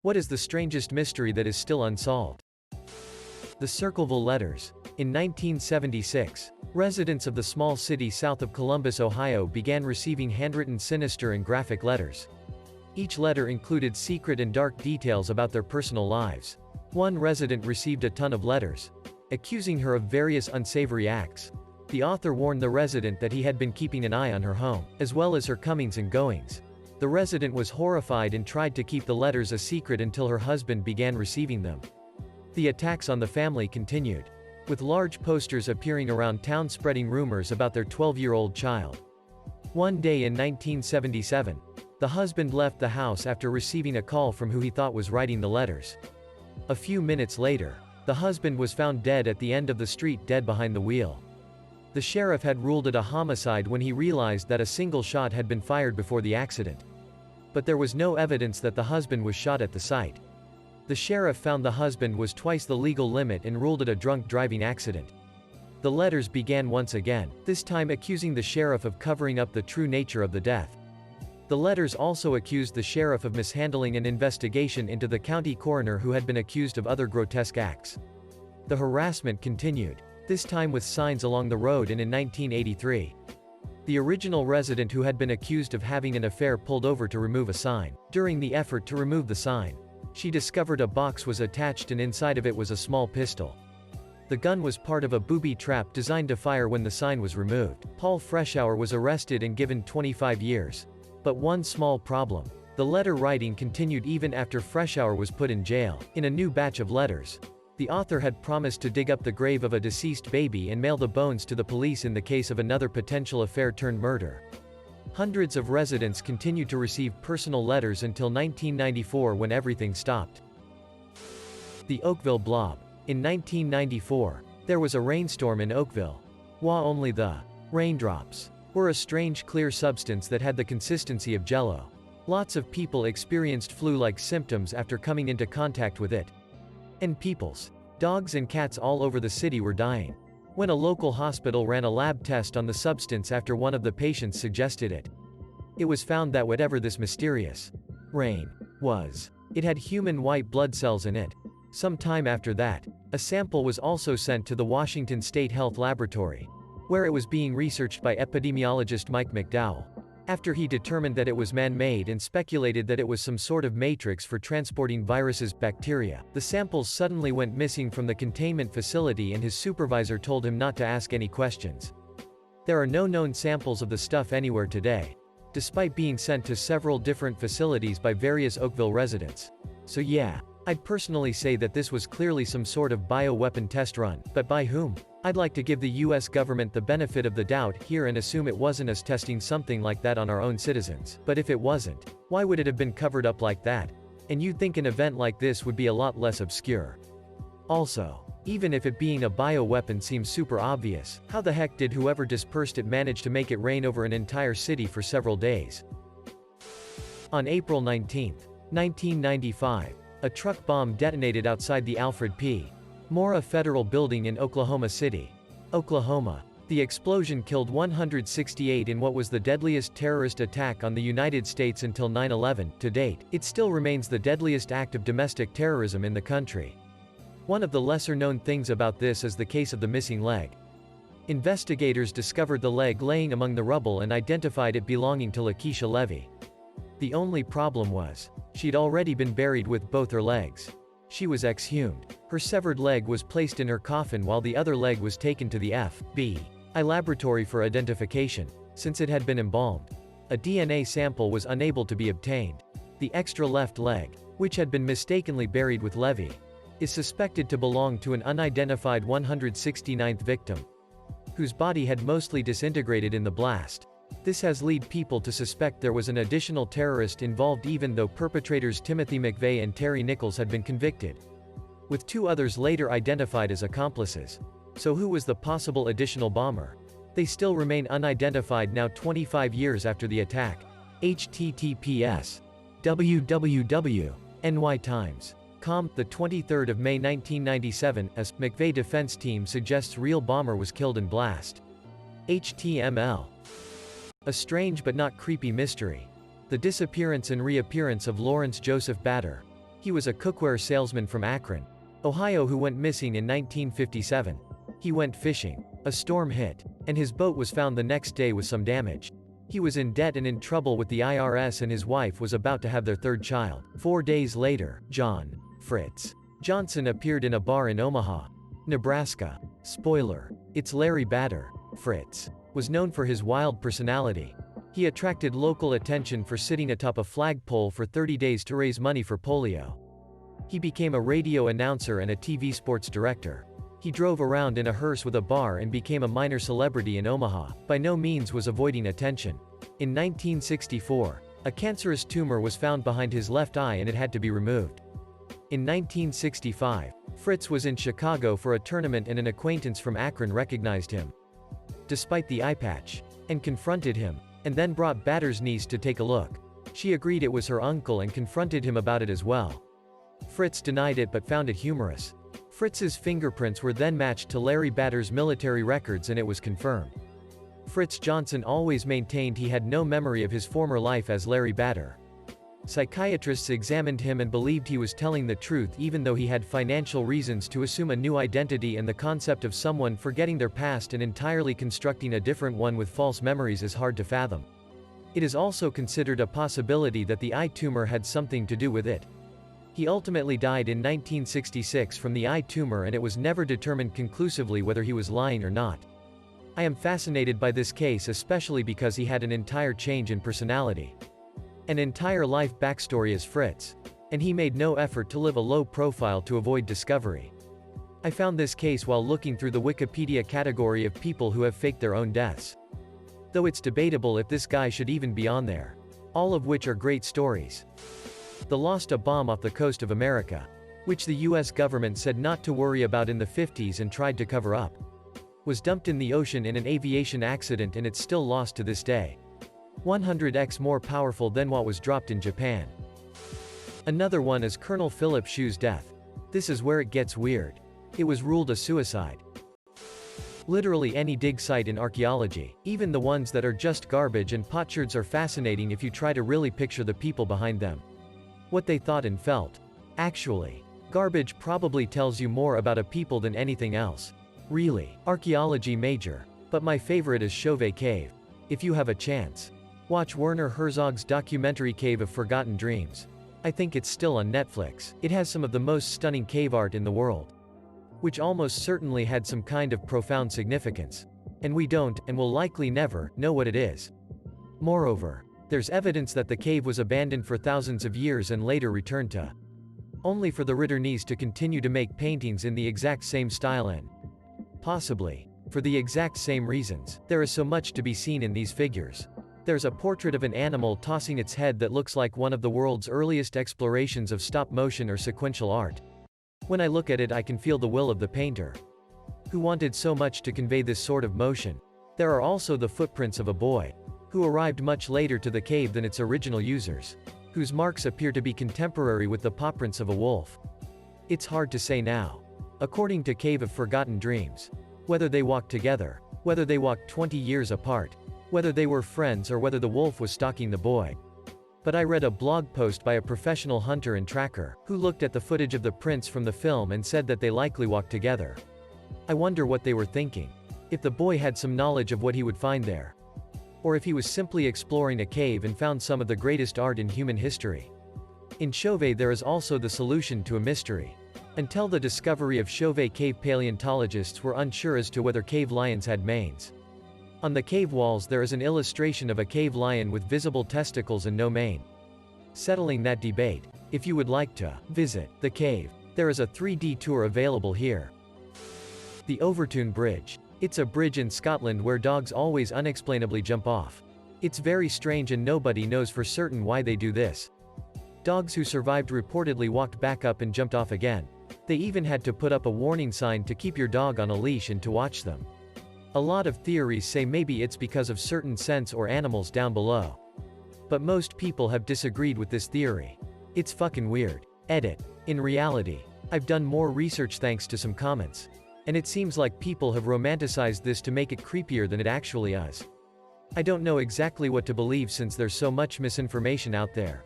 What is the strangest mystery that is still unsolved? The Circleville letters. In 1976, residents of the small city south of Columbus, Ohio began receiving handwritten sinister and graphic letters. Each letter included secret and dark details about their personal lives. One resident received a ton of letters, accusing her of various unsavory acts. The author warned the resident that he had been keeping an eye on her home, as well as her comings and goings. The resident was horrified and tried to keep the letters a secret until her husband began receiving them. The attacks on the family continued, with large posters appearing around town spreading rumors about their 12-year-old child. One day in 1977, the husband left the house after receiving a call from who he thought was writing the letters. A few minutes later, the husband was found dead at the end of the street, dead behind the wheel. The sheriff had ruled it a homicide when he realized that a single shot had been fired before the accident. But there was no evidence that the husband was shot at the site. The sheriff found the husband was twice the legal limit and ruled it a drunk driving accident. The letters began once again, this time accusing the sheriff of covering up the true nature of the death. The letters also accused the sheriff of mishandling an investigation into the county coroner who had been accused of other grotesque acts. The harassment continued, this time with signs along the road, and in 1983, the original resident who had been accused of having an affair pulled over to remove a sign. During the effort to remove the sign, she discovered a box was attached and inside of it was a small pistol. The gun was part of a booby trap designed to fire when the sign was removed. Paul Freshour was arrested and given 25 years. But one small problem. The letter writing continued even after Freshour was put in jail. In a new batch of letters, the author had promised to dig up the grave of a deceased baby and mail the bones to the police in the case of another potential affair-turned-murder. Hundreds of residents continued to receive personal letters until 1994, when everything stopped. The Oakville Blob. In 1994, there was a rainstorm in Oakville. Only the raindrops were a strange clear substance that had the consistency of jello. Lots of people experienced flu-like symptoms after coming into contact with it. And people's dogs and cats all over the city were dying. When a local hospital ran a lab test on the substance after one of the patients suggested it, it was found that whatever this mysterious rain was, it had human white blood cells in it. Some time after that, a sample was also sent to the Washington State Health Laboratory, where it was being researched by epidemiologist Mike McDowell. After he determined that it was man-made and speculated that it was some sort of matrix for transporting viruses, bacteria, the samples suddenly went missing from the containment facility and his supervisor told him not to ask any questions. There are no known samples of the stuff anywhere today, despite being sent to several different facilities by various Oakville residents. So yeah, I'd personally say that this was clearly some sort of bioweapon test run, but by whom? I'd like to give the US government the benefit of the doubt here and assume it wasn't us testing something like that on our own citizens. But if it wasn't, why would it have been covered up like that? And you'd think an event like this would be a lot less obscure. Also, even if it being a bioweapon seems super obvious, how the heck did whoever dispersed it manage to make it rain over an entire city for several days? On April 19, 1995, a truck bomb detonated outside the Alfred P. Mora Federal Building in Oklahoma City, Oklahoma. The explosion killed 168 in what was the deadliest terrorist attack on the United States until 9/11. To date, it still remains the deadliest act of domestic terrorism in the country. One of the lesser-known things about this is the case of the missing leg. Investigators discovered the leg laying among the rubble and identified it belonging to Lakeisha Levy. The only problem was, she'd already been buried with both her legs. She was exhumed. Her severed leg was placed in her coffin while the other leg was taken to the FBI laboratory for identification. Since it had been embalmed, a DNA sample was unable to be obtained. The extra left leg, which had been mistakenly buried with Levy, is suspected to belong to an unidentified 169th victim, whose body had mostly disintegrated in the blast. This has led people to suspect there was an additional terrorist involved, even though perpetrators Timothy McVeigh and Terry Nichols had been convicted, with two others later identified as accomplices. So who was the possible additional bomber? They still remain unidentified now 25 years after the attack. https www.nytimes.com, the 23rd of May 1997, as McVeigh defense team suggests real bomber was killed in blast. HTML. A strange but not creepy mystery. The disappearance and reappearance of Lawrence Joseph Batter. He was a cookware salesman from Akron, Ohio who went missing in 1957. He went fishing. A storm hit, and his boat was found the next day with some damage. He was in debt and in trouble with the IRS, and his wife was about to have their third child. 4 days later, John Fritz Johnson appeared in a bar in Omaha, Nebraska. Spoiler: it's Larry Bader. Fritz was known for his wild personality. He attracted local attention for sitting atop a flagpole for 30 days to raise money for polio. He became a radio announcer and a TV sports director. He drove around in a hearse with a bar and became a minor celebrity in Omaha. By no means was avoiding attention. In 1964, a cancerous tumor was found behind his left eye and it had to be removed. In 1965, Fritz was in Chicago for a tournament and an acquaintance from Akron recognized him, despite the eye patch, and confronted him, and then brought Bader's niece to take a look. She agreed it was her uncle and confronted him about it as well. Fritz denied it but found it humorous. Fritz's fingerprints were then matched to Larry Bader's military records and it was confirmed. Fritz Johnson always maintained he had no memory of his former life as Larry Bader. Psychiatrists examined him and believed he was telling the truth even though he had financial reasons to assume a new identity, and the concept of someone forgetting their past and entirely constructing a different one with false memories is hard to fathom. It is also considered a possibility that the eye tumor had something to do with it. He ultimately died in 1966 from the eye tumor, and it was never determined conclusively whether he was lying or not. I am fascinated by this case especially because he had an entire change in personality. An entire life backstory as Fritz. And he made no effort to live a low profile to avoid discovery. I found this case while looking through the Wikipedia category of people who have faked their own deaths. Though it's debatable if this guy should even be on there. All of which are great stories. The lost a bomb off the coast of America, which the US government said not to worry about in the 50s and tried to cover up, was dumped in the ocean in an aviation accident, and it's still lost to this day. 100x more powerful than what was dropped in Japan. Another one is Colonel Philip Shue's death. This is where it gets weird. It was ruled a suicide. Literally any dig site in archaeology, even the ones that are just garbage and potsherds, are fascinating if you try to really picture the people behind them. What they thought and felt. Actually, garbage probably tells you more about a people than anything else. Really, archaeology major. But my favorite is Chauvet Cave. If you have a chance, watch Werner Herzog's documentary Cave of Forgotten Dreams. I think it's still on Netflix. It has some of the most stunning cave art in the world, which almost certainly had some kind of profound significance. And we don't, and will likely never, know what it is. Moreover, there's evidence that the cave was abandoned for thousands of years and later returned to, only for the Ritternese to continue to make paintings in the exact same style and, possibly, for the exact same reasons. There is so much to be seen in these figures. There's a portrait of an animal tossing its head that looks like one of the world's earliest explorations of stop motion or sequential art. When I look at it, I can feel the will of the painter, who wanted so much to convey this sort of motion. There are also the footprints of a boy, who arrived much later to the cave than its original users, whose marks appear to be contemporary with the pawprints of a wolf. It's hard to say now, according to Cave of Forgotten Dreams, whether they walked together, whether they walked 20 years apart, whether they were friends, or whether the wolf was stalking the boy. But I read a blog post by a professional hunter and tracker, who looked at the footage of the prints from the film and said that they likely walked together. I wonder what they were thinking. If the boy had some knowledge of what he would find there. Or if he was simply exploring a cave and found some of the greatest art in human history. In Chauvet there is also the solution to a mystery. Until the discovery of Chauvet Cave, paleontologists were unsure as to whether cave lions had manes. On the cave walls there is an illustration of a cave lion with visible testicles and no mane. Settling that debate, if you would like to visit the cave, there is a 3D tour available here. The Overtoun Bridge. It's a bridge in Scotland where dogs always unexplainably jump off. It's very strange and nobody knows for certain why they do this. Dogs who survived reportedly walked back up and jumped off again. They even had to put up a warning sign to keep your dog on a leash and to watch them. A lot of theories say maybe it's because of certain scents or animals down below. But most people have disagreed with this theory. It's fucking weird. Edit. In reality, I've done more research thanks to some comments. And it seems like people have romanticized this to make it creepier than it actually is. I don't know exactly what to believe since there's so much misinformation out there.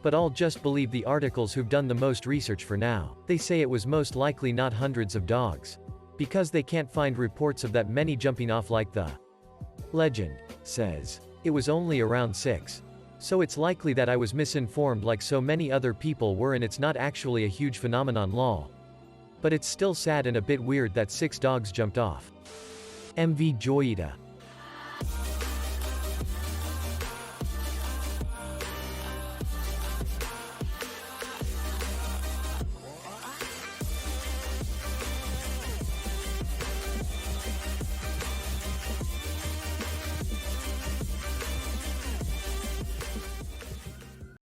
But I'll just believe the articles who've done the most research for now. They say it was most likely not hundreds of dogs. Because they can't find reports of that many jumping off like the legend says. It was only around 6. So it's likely that I was misinformed like so many other people were, and it's not actually a huge phenomenon lol. But it's still sad and a bit weird that 6 dogs jumped off. MV Joyita.